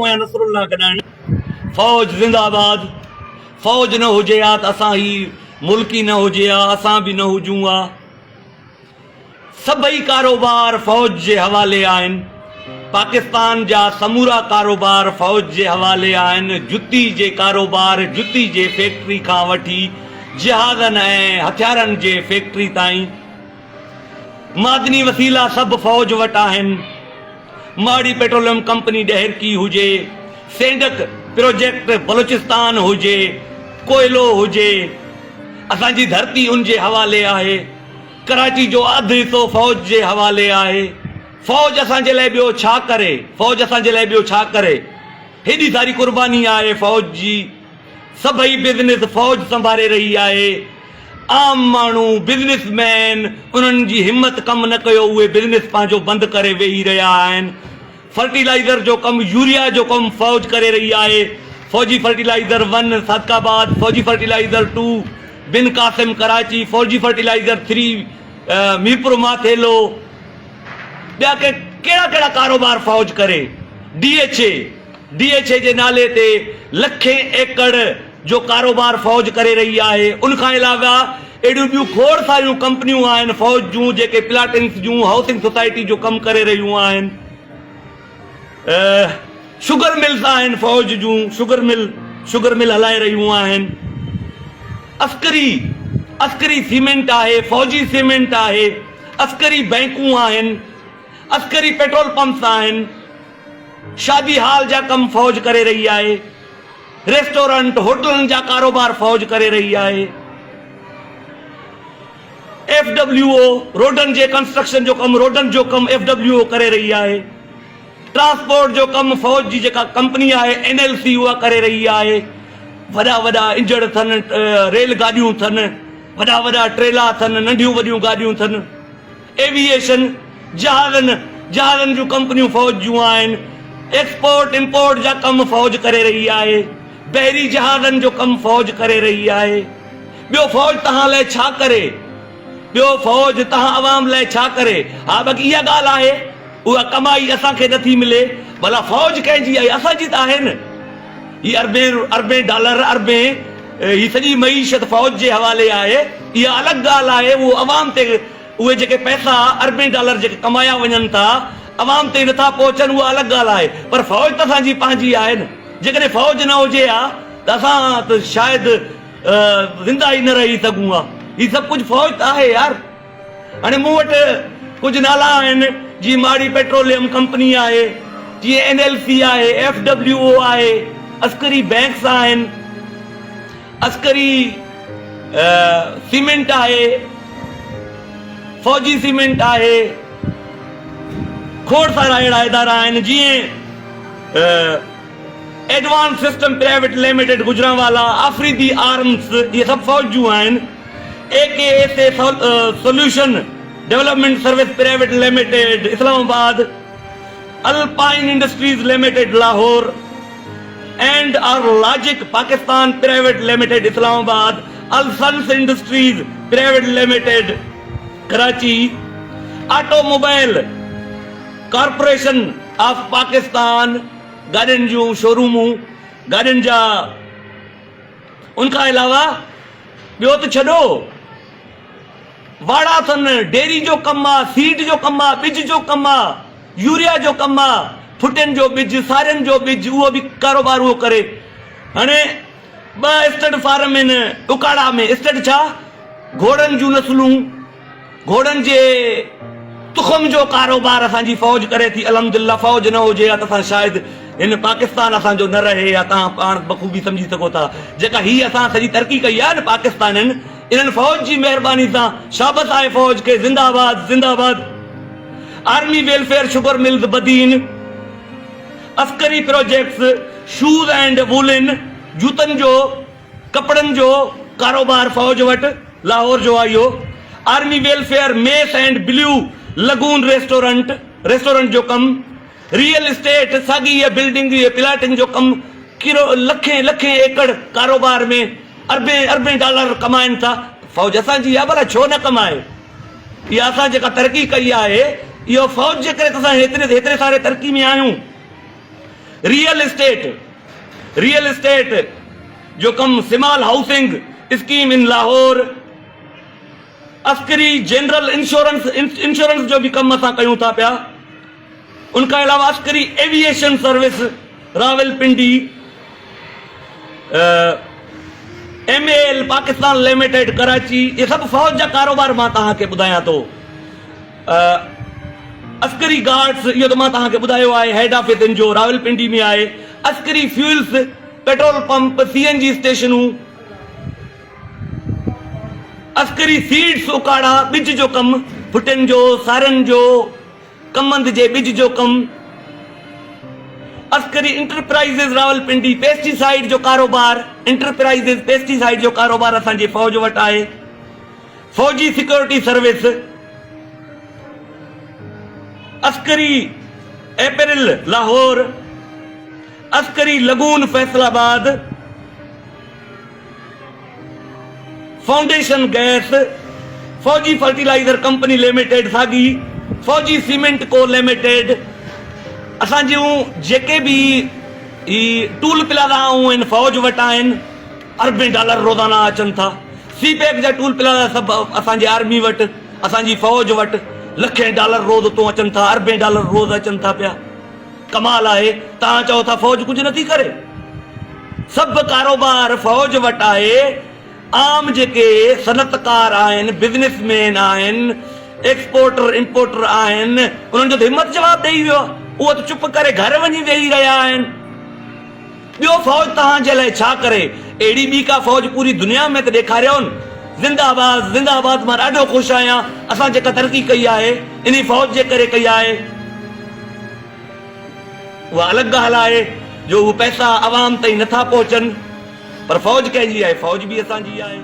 आहियां नसरुल्लाह गडानी। फौज जिंदाबाद। फौज न हुजे हा त असां ही मुल्क ही न हुजे हा, असां भी न हुजूं हा। सभई कारोबार फौज जे हवाले आहिनि। पाकिस्तान जा समूरा कारोबार फौज जे हवाले आहिनि। जुती जे कारोबार, जुती जे फैक्ट्री खां वठी जहाज़नि ऐं हथियारनि जे फैक्ट्री ताईं, मादनी वसीला सब फौज वटि आहिनि। माड़ी पेट्रोलियम कंपनी ॾहरकी हुजे, सेंडक प्रोजेक्ट बलूचिस्तान हुजे, कोयलो हुजे, असांजी धरती उन जे हवाले आहे। कराची जो अधु हिसो फौज जे हवाले आहे। फौज असांजे लाइ ॿियो छा करे? फौज असांजे लाइ ॿियो छा करे? हेॾी सारी कुर्बानी आहे फौज जी। सभई बिज़नेस फौज संभाले रही आहे। आम माण्हू, बिज़नेसमैन, उन्हनि जी हिम्मत कमु न कयो, उहे बिज़नेस पंहिंजो बंदि करे वेही रहिया आहिनि। फर्टिलाइज़र जो कमु, यूरिया जो कमु फौज करे रही आहे। फौजी फर्टिलाइज़र 1 सादकाबाद, फौजी फर्टिलाइज़र 2 बिन कासिम कराची, फौजी फर्टिलाइज़र 3 मीरपुर माथेलो। ॿिया कहिड़ा कहिड़ा कारोबार फौज करे। DHA जे नाले ते लखें एकड़ जो कारोबार फौज करे रही आहे। उनखां अलावा अहिड़ियूं ॿियूं खोड़ सारियूं कंपनियूं आहिनि फौज जूं, जेके प्लाटिंग्स जूं, हाउसिंग सोसाइटी जो कमु करे रहियूं आहिनि। शुगर मिल्स आहिनि फौज जूं, शुगर मिल हलाए रहियूं आहिनि। अस्करी सीमेंट आहे, फौजी सीमेंट आहे। अस्करी बैंकूं आहिनि, अस्करी पेट्रोल पंप्स आहिनि। शादी हाल जा कम फौज करे रही आहे। रेस्टोरेंट, होटलनि जा कारोबार फौज करे रही आहे। FWO रोडनि जे कंस्ट्रक्शन जो कम, रोडनि जो कम FWO करे रही आहे। ट्रांसपोर्ट जो कम फौज जी जेका कंपनी आहे NLC उहा करे रही आहे। वॾा वॾा इंजण अथनि, रेल गाॾियूं अथनि, वॾा वॾा ट्रेला अथनि, नंढियूं वॾियूं गाॾियूं अथनि। एविएशन, जहाज़नि जूं कंपनियूं फौज जूं आहिनि। एक्सपोर्ट इंपोर्ट जा कम फौज करे रही आहे। बहरी जहाज़नि जो कम फौज करे रही आहे। ॿियो फौज तव्हां लाइ छा करे? ॿियो फौज तव्हां अवाम लाइ छा करे? हा, बाक़ी इहा ॻाल्हि आहे, उहा कमाई असांखे नथी मिले। भला फौज कंहिंजी आहे? असांजी त आहे न। हीअ अरबें डॉलर, हीअ सॼी मईशत फौज जे हवाले आहे। इहा अलॻि ॻाल्हि आहे। उहो अवाम ते, उहे जेके पैसा अरबें डॉलर जेके कमाया वञनि था, अवाम ते नथा पहुचनि, उहा अलॻि ॻाल्हि आहे। पर फौज त असांजी पंहिंजी आहे न। जेकॾहिं फौज न हुजे हा त असां त शायदि ज़िंदा ई न रही सघूं हा। हीअ सभु कुझु फौज त आहे यार। हाणे मूं वटि कुझु नाला आहिनि, जीअं माड़ी पेट्रोलियम कंपनी आहे, जीअं NLC आहे, FWO आहे, अस्करी बैंक्स आहिनि, अस्करी सीमेंट आहे, फौजी सीमेंट आहे। खोड़ सारा अहिड़ा इदारा आहिनि, जीअं advance system private limited Gujranwala, Afridi arms, इहे सभु फौज जूं आहिनि। AKSA solution development service private limited Islamabad, Alpine industries limited Lahore, and logic Pakistan private limited Islamabad, Alsons industries private limited Karachi, automobile corporation of Pakistan, गाॾियुनि जूं शोरूमूं, गाॾियुनि जा। उनखां अलावा ॿियो त छॾो, वाड़ा अथनि, डेयरी जो कमु आहे, सीड जो कमु आहे, ॿिज जो कमु आहे, यूरिया जो कमु आहे, फुटियुनि जो ॿिज, सारियुनि जो ॿिज, उहो बि कारोबार उहो करे। हाणे 2 स्टड फार्म आहिनि उकाड़ा में। स्टड छा? घोड़नि जूं नस्लूं, घोड़नि जे तुख़म जो कारोबार असांजी फौज करे थी। अल्हम्दुलिल्लाह फौज न हुजे हा त असां शायदि हिन पाकिस्तान असांजो न रहे हा। तव्हां पाण बख़ूबी सम्झी सघो था। जेका हीअ असां सॼी तरक़ी कई आहे न पाकिस्ताननि, इन्हनि फौज जी महिरबानी सां। शाबत आहे फौज खे, ज़िंदाबाद ज़िंदाबाद। Army welfare sugar mills Badin, Askari projects, shoes and woollen, जूतनि जो, कपड़नि जो कारोबार फौज वटि लाहौर जो आहे इहो। Army welfare mess and blue lagoon restaurant जो कमु। रियल एस्टेट, साॻी बिल्डिंग, प्लाटिंग जो कमु। लखें एकड़ कारोबार में अरबें डॉलर कमाइनि था। फौज असांजी आहे, भला छो न कमाए? इहा असां जेका तरक़ी कई आहे, इहो फौज जे करे असां हेतिरे सारे तरक़ी में आहियूं। रियल एस्टेट जो कम सिमाल housing scheme in Lahore, Askari general insurance जो भी कम असां कयूं था पिया, उनका अलावा Askari aviation service Rawalpindi, MAL Pakistan limited Karachi, ये सब फौज जा कारोबार मां तव्हांखे ॿुधायां थो। अस्करी गार्ड्स इहो त मां तव्हांखे ॿुधायो आहे, हेड ऑफिस इन जो रावलपिंडी में आहे। Askari fuels, petrol pump, CNG स्टेशनूं, अस्करी सीड्स उकाड़ा, बिज जो कम, फुटन जो, सारन जो, कमंद जे बिज जो कम। अस्करी इंटरप्राइजेस रावलपिंडी, पेस्टिसाइड जो कारोबार, इंटरप्राइजेस पेस्टिसाइड जो कारोबार असांजे फौज वटि आहे। फौजी security service, Askari apparel Lahore, Askari lagoon Faisalabad, foundation gas, फौजी फर्टिलाइजर कंपनी लिमिटेड सागी, फौजी सीमेंट को लिमिटेड। असां जूं जेके भी टूल प्लाज़ा आहिनि फौज वटि आहिनि, $अरबें रोज़ाना अचनि था। CPEC जा टूल प्लाज़ा सभु असांजे आर्मी वटि, असांजी फौज वटि $100 रोज़ तो अचनि था, $अरबें रोज़ अचनि था पिया। कमाल आहे। तव्हां चओ था फौज कुझु नथी करे, सभु कारोबार फौज वटि आहे। आम जेके सनतकार आहिनि, बिज़नेसमैन आहिनि, एक्सपोर्टर इंपोर्टर आहिनि, उन्हनि जो त हिमत जवाब ॾेई वियो, उहो त चुप करे घर वञी वेही रहिया आहिनि। ॿियो फौज तव्हांजे लाइ छा करे? अहिड़ी ॿी का फौज पूरी दुनिया में त ॾेखारियोनि। ज़िंदाबाद ज़िंदाबाद, मां ॾाढो ख़ुशि आहियां। असां जेका तरक़ी कई आहे इन फौज जे करे कई आहे। उहा अलॻि ॻाल्हि आहे जो उहे पैसा आवाम ताईं नथा पहुचनि, पर फौज कंहिंजी आहे? फौज बि असांजी आहे।